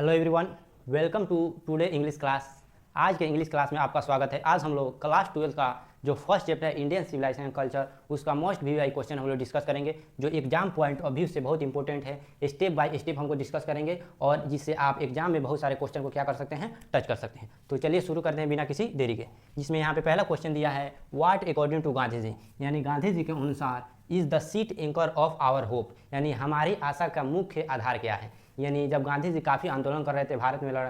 Hello everyone, welcome to today English class. आज के English class में आपका स्वागत है। आज हम लोग क्लास 12 का जो फर्स्ट चैप्टर है इंडियन सिविलाइजेशन एंड कल्चर, उसका मोस्ट व्यू क्वेश्चन हम लोग डिस्कस करेंगे, जो एग्जाम पॉइंट ऑफ व्यू से बहुत इंपॉर्टेंट है। स्टेप बाय स्टेप हमको डिस्कस करेंगे और जिससे आप एग्जाम में बहुत सारे क्वेश्चन को क्या कर सकते हैं, टच कर सकते हैं। तो चलिए शुरू करते हैं बिना किसी देरी के। जिसमें यहाँ पे पहला क्वेश्चन दिया है, what according to Gandhi ji, यानी गांधी जी के अनुसार is the seat anchor of our hope, यानी हमारी आशा का मुख्य आधार क्या है। यानी जब गांधी जी काफ़ी आंदोलन कर रहे थे, भारत में लड़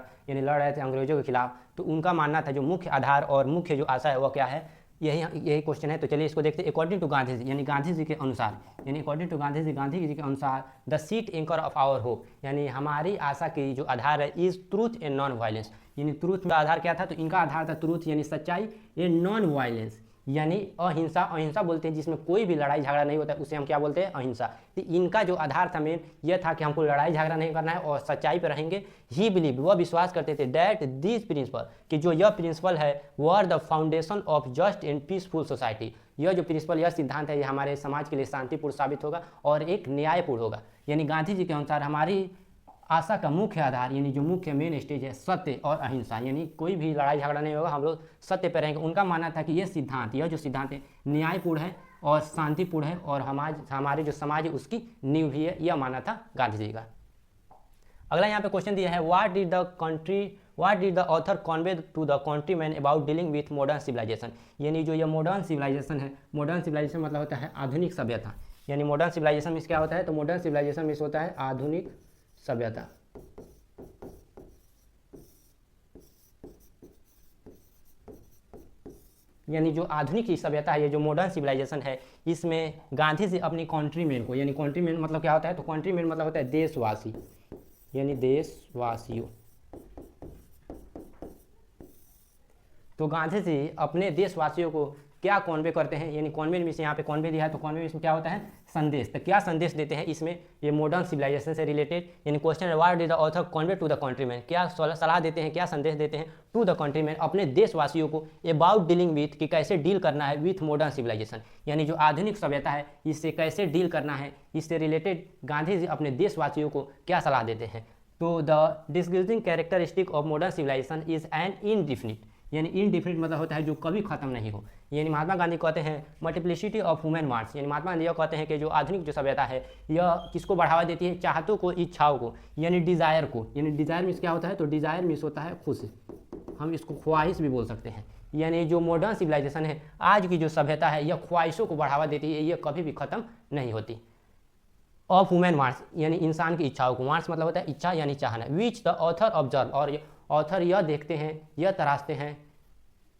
रहे थे अंग्रेजों के खिलाफ, तो उनका मानना था जो मुख्य आधार और मुख्य जो आशा है वह क्या है। यही क्वेश्चन है। तो चलिए इसको देखते हैं। अकॉर्डिंग टू गांधी जी, यानी गांधी जी के अनुसार, यानी अकॉर्डिंग टू गांधी जी के अनुसार the seat anchor of our hope, यानी हमारी आशा की जो आधार है is truth and non violence. यानी ट्रूथ का आधार क्या था, तो इनका आधार था ट्रूथ यानी सच्चाई, एंड नॉन वायलेंस यानी अहिंसा। अहिंसा बोलते हैं जिसमें कोई भी लड़ाई झगड़ा नहीं होता है, उसे हम क्या बोलते हैं, अहिंसा। तो इनका जो आधार था मेन यह था कि हमको लड़ाई झगड़ा नहीं करना है और सच्चाई पर रहेंगे। ही बिलीव, वह विश्वास करते थे, दैट दिस प्रिंसिपल, कि जो यह प्रिंसिपल है were the foundation of just and peaceful society. यह जो प्रिंसिपल, यह सिद्धांत है, यह हमारे समाज के लिए शांतिपूर्ण साबित होगा और एक न्यायपूर्ण होगा। यानी गांधी जी के अनुसार हमारी आशा का मुख्य आधार, यानी जो मुख्य मेन स्टेज है, सत्य और अहिंसा, यानी कोई भी लड़ाई झगड़ा नहीं होगा, हम लोग सत्य पर रहेंगे। उनका मानना था कि यह जो सिद्धांत है न्यायपूर्ण है और शांतिपूर्ण है और हमारे जो समाज है उसकी नींव भी है, यह मानना था गांधी जी का। अगला यहाँ पे क्वेश्चन दिया है, what did the author convey to the countryman about dealing with modern civilisation. यानी जो यह मॉडर्न सिविलाइजेशन है, मॉडर्न सिविलाइजेशन मतलब होता है आधुनिक सभ्यता। यानी मॉडर्न सिविलाइजेशन में क्या होता है, तो मॉडर्न सिविलाइजेशन में होता है आधुनिक सभ्यता। यानी जो आधुनिक सभ्यता है, ये जो मॉडर्न सिविलाइजेशन है, इसमें गांधी जी अपनी कंट्रीमैन को, यानी कंट्रीमैन मतलब क्या होता है, तो कंट्रीमैन मतलब होता है देशवासी, यानी देशवासियों। तो गांधी जी अपने देशवासियों को क्या कॉन्वे करते हैं, यानी कॉन्वे में से यहाँ पे कॉन्वे दिया है, तो कॉन्वे में क्या होता है, संदेश। तो क्या संदेश देते हैं इसमें, ये मॉडर्न सिविलाइजेशन से रिलेटेड। यानी क्वेश्चन है, what did the author convey to the countryman, क्या सलाह देते हैं, क्या संदेश देते हैं टू द कंट्रीमैन, अपने देशवासियों को, अबाउट डीलिंग विथ, कि कैसे डील करना है विथ मॉडर्न सिविलाइजेशन, यानी जो आधुनिक सभ्यता है इससे कैसे डील करना है, इससे रिलेटेड गांधी जी अपने देशवासियों को क्या सलाह देते हैं। तो the disgusting characteristic of modern civilization is an indefinite, यानी इनडिफिनिट मतलब होता है जो कभी खत्म नहीं हो। यानी महात्मा गांधी कहते हैं मल्टीप्लिसिटी ऑफ ह्यूमन वांट्स, यानी महात्मा गांधी यह कहते हैं कि जो आधुनिक जो सभ्यता है यह किसको बढ़ावा देती है, चाहतों को, इच्छाओं को, यानी डिज़ायर को। यानी डिज़ायर मीन्स क्या होता है, तो डिज़ायर मीन्स होता है खुश, हम इसको ख्वाहिश भी बोल सकते हैं। यानी जो मॉडर्न सिविलाइजेशन है, आज की जो सभ्यता है, यह ख्वाहिशों को बढ़ावा देती है, यह कभी भी खत्म नहीं होती। ऑफ ह्यूमन वांट्स, यानी इंसान की इच्छाओं को, वांट्स मतलब होता है इच्छा यानी चाहना, विच द ऑथर ऑब्जर्व, और ऑथर यह देखते हैं, यह तराशते हैं।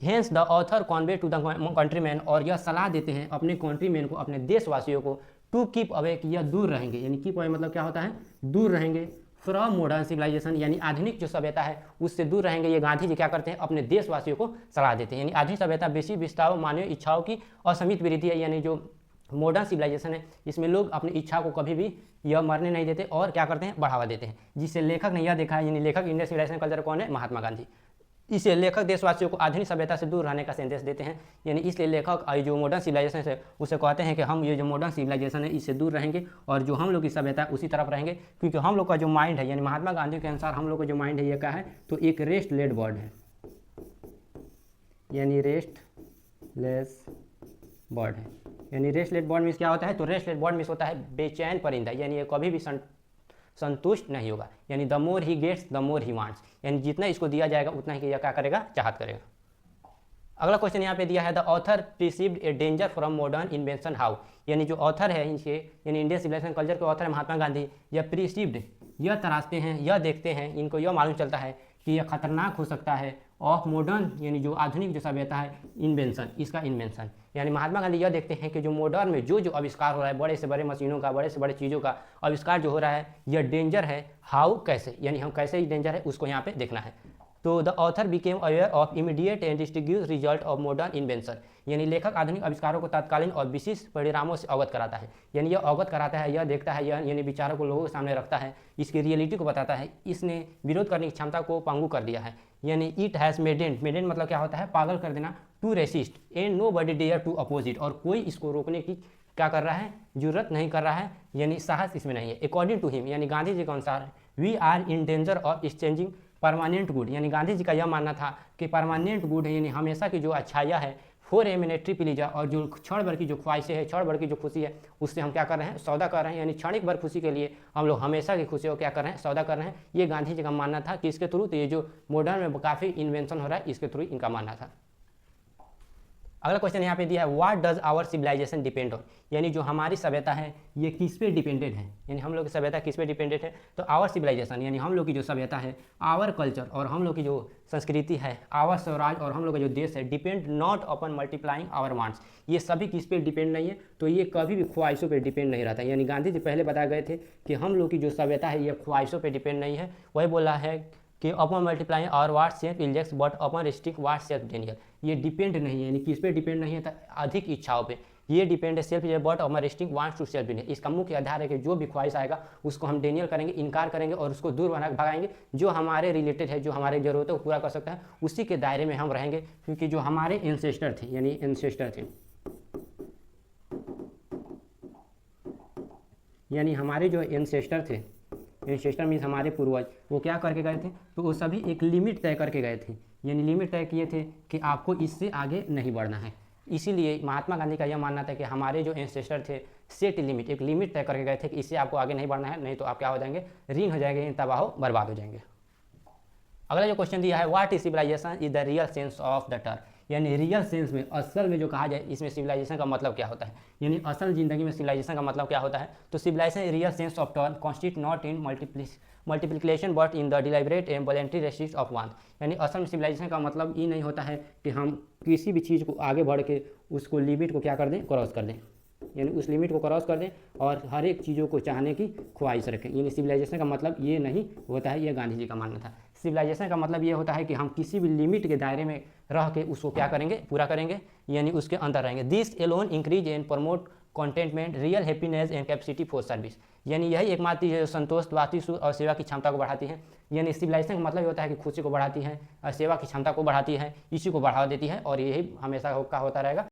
Hence the author convey to the countryman, और यह सलाह देते हैं अपने कंट्रीमैन को, अपने देशवासियों को, टू कीप अवे, कि यह दूर रहेंगे। यानी कीप अवे मतलब क्या होता है, दूर रहेंगे फ्रॉम मॉडर्न सिविलाइजेशन, यानी आधुनिक जो सभ्यता है उससे दूर रहेंगे। ये गांधी जी क्या करते हैं, अपने देशवासियों को सलाह देते हैं। यानी आधुनिक सभ्यता बेसी विस्तार मानवीय इच्छाओं की असीमित वृद्धि है। यानी जो मॉडर्न सिविलाइजेशन है इसमें लोग अपनी इच्छा को कभी भी यह मरने नहीं देते और क्या करते हैं, बढ़ावा देते हैं। जिससे लेखक ने यह देखा है, यानी लेखक इंडियन सिविलाइजेशन कल्चर कौन है, महात्मा गांधी। इसे लेखक देशवासियों को आधुनिक सभ्यता से दूर रहने का संदेश देते हैं। यानी इसलिए लेखक जो मॉडर्न सिविलाइजेशन है उसे कहते हैं कि हम ये जो मॉडर्न सिविलाइजेशन है इससे दूर रहेंगे और जो हम लोग की सभ्यता है उसी तरफ रहेंगे, क्योंकि हम लोग का जो माइंड है, यानी महात्मा गांधी के अनुसार हम लोग का जो माइंड है ये क्या है, तो एक रेस्ट लेड बर्ड है, यानी रेस्टलेस बर्ड है। यानी रेस्ट लेड बर्ड मीन्स क्या होता है, तो रेस्ट लेड बर्ड मीन्स होता है बेचैन परिंदा, यानी ये कभी भी संतुष्ट नहीं होगा। यानी the more he gets the more he wants, यानी जितना इसको दिया जाएगा उतना ही यह क्या करेगा, चाहत करेगा। अगला क्वेश्चन यहाँ पे दिया है, the author perceived a danger from modern invention how, यानी जो ऑथर है इनके, यानी इंडियन सिविलाइजेशन कल्चर के ऑथर है महात्मा गांधी, यह प्रिसीव्ड, यह तराशते हैं, यह देखते हैं, इनको यह मालूम चलता है कि यह खतरनाक हो सकता है, ऑफ मॉडर्न, यानी जो आधुनिक जो सभ्यता है, इन्वेंशन, इसका इन्वेंशन। यानी महात्मा गांधी यह देखते हैं कि जो मॉडर्न में जो आविष्कार हो रहा है, बड़े से बड़े मशीनों का, बड़े से बड़े चीज़ों का आविष्कार जो हो रहा है, यह डेंजर है। हाउ, कैसे, यानी हम कैसे ही डेंजर है उसको यहाँ पे देखना है। तो the author became aware of immediate and distinguished result of modern invention, यानी लेखक आधुनिक आविष्कारों को तत्कालीन और विशिष्ट परिणामों से अवगत कराता है। यानी यह अवगत कराता है, यह देखता है, यह यानी विचारों को लोगों के सामने रखता है, इसकी रियलिटी को बताता है। इसने विरोध करने की क्षमता को पंगु कर दिया है। यानी इट हैज़ मेडेंट मतलब क्या होता है, पागल कर देना, to resist and nobody dare to opposite, और कोई इसको रोकने की क्या कर रहा है, जरूरत नहीं कर रहा है, यानी साहस इसमें नहीं है। अकॉर्डिंग टू हिम, यानी गांधी जी के अनुसार we are in danger of exchanging permanent good, यानी गांधी जी का यह मानना था कि परमानेंट गुड है यानी हमेशा की जो अच्छाइयाँ है फॉर ए मिनेटरी प्लीजर, और जो क्षण भर की जो ख्वाहिशें हैं, क्षण भर की जो खुशी है, उससे हम क्या कर रहे हैं, सौदा कर रहे हैं, यानी क्षणिक भर खुशी के लिए हम लोग हमेशा की खुशी को क्या कर रहे हैं, सौदा कर रहे हैं। ये गांधी जी का मानना था कि इसके थ्रू, तो ये जो मॉडर्न में काफ़ी इन्वेंशन हो रहा है इसके थ्रू इनका मानना था। अगला क्वेश्चन यहाँ पे दिया है, what does our civilisation depend on, यानी जो हमारी सभ्यता है ये किस पे डिपेंडेड है, यानी हम लोग की सभ्यता किस पे डिपेंडेड है। तो आवर सिविलाइजेशन यानी हम लोग की जो सभ्यता है, आवर कल्चर और हम लोग की जो संस्कृति है, आवर स्वराज और हम लोग का जो देश है, depend not upon multiplying our wants, ये सभी किस पे डिपेंड नहीं है, तो ये कभी भी ख्वाहिशों पे डिपेंड नहीं रहता। यानी गांधी जी पहले बताए गए थे कि हम लोग की जो सभ्यता है ये ख्वाहिशों पे डिपेंड नहीं है। वही बोला है कि अपॉन मल्टीप्लाइंग और वाट सेल्फ इंजेक्स but upon restrict what self Daniel, ये डिपेंड नहीं है, यानी किस पे डिपेंड नहीं है, तो अधिक इच्छाओं पे ये डिपेंड है self but upon restrict wants to self denial. इसका मुख्य आधार है कि जो भी ख्वाहिश आएगा उसको हम डेनियल करेंगे, इनकार करेंगे और उसको दूर भगाएंगे। जो हमारे रिलेटेड है, जो हमारी ज़रूरतों को पूरा कर सकता है, उसी के दायरे में हम रहेंगे। क्योंकि जो हमारे एंसेस्टर थे, यानी एंसेस्टर थे, यानी हमारे जो एंसेस्टर थे, एंसेस्टर मीन्स हमारे पूर्वज, वो क्या करके गए थे, तो वो सभी एक लिमिट तय करके गए थे, यानी लिमिट तय किए थे कि आपको इससे आगे नहीं बढ़ना है। इसीलिए महात्मा गांधी का यह मानना था कि हमारे जो एंसेस्टर थे सेट लिमिट, एक लिमिट तय करके गए थे कि इससे आपको आगे नहीं बढ़ना है, नहीं तो आप क्या हो जाएंगे, रीन हो जाएंगे, तबाह बर्बाद हो जाएंगे। अगला जो क्वेश्चन दिया है, what is civilisation is the real sense of the term, यानी रियल सेंस में, असल में जो कहा जाए, इसमें सिविलाइजेशन का मतलब क्या होता है, यानी असल जिंदगी में सिविलाइजेशन का मतलब क्या होता है। तो civilization real sense of term constitute not in multiplication but in the deliberate and voluntary resist of want, यानी असल में सिविलाइजेशन का मतलब ये नहीं होता है कि हम किसी भी चीज़ को आगे बढ़ के उसको लिमिट को क्या कर दें, क्रॉस कर दें, यानी उस लिमिट को क्रॉस कर दें और हर एक चीज़ों को चाहने की ख्वाहिश रखें, यानी सिविलाइजेशन का मतलब ये नहीं होता है। यह गांधी जी का मानना था। सिविलाइजेशन का मतलब ये होता है कि हम किसी भी लिमिट के दायरे में रह के उसको क्या करेंगे, पूरा करेंगे, यानी उसके अंदर रहेंगे। This alone increase and promote contentment, real happiness and capacity for service, यानी यही एकमात्र चीज़ है जो संतोष, वास्तु और सेवा की क्षमता को बढ़ाती है। यानी सिविलाइजेशन का मतलब ये होता है कि खुशी को बढ़ाती है और सेवा की क्षमता को बढ़ाती है, इसी को बढ़ावा देती है, और यही हमेशा का होता रहेगा।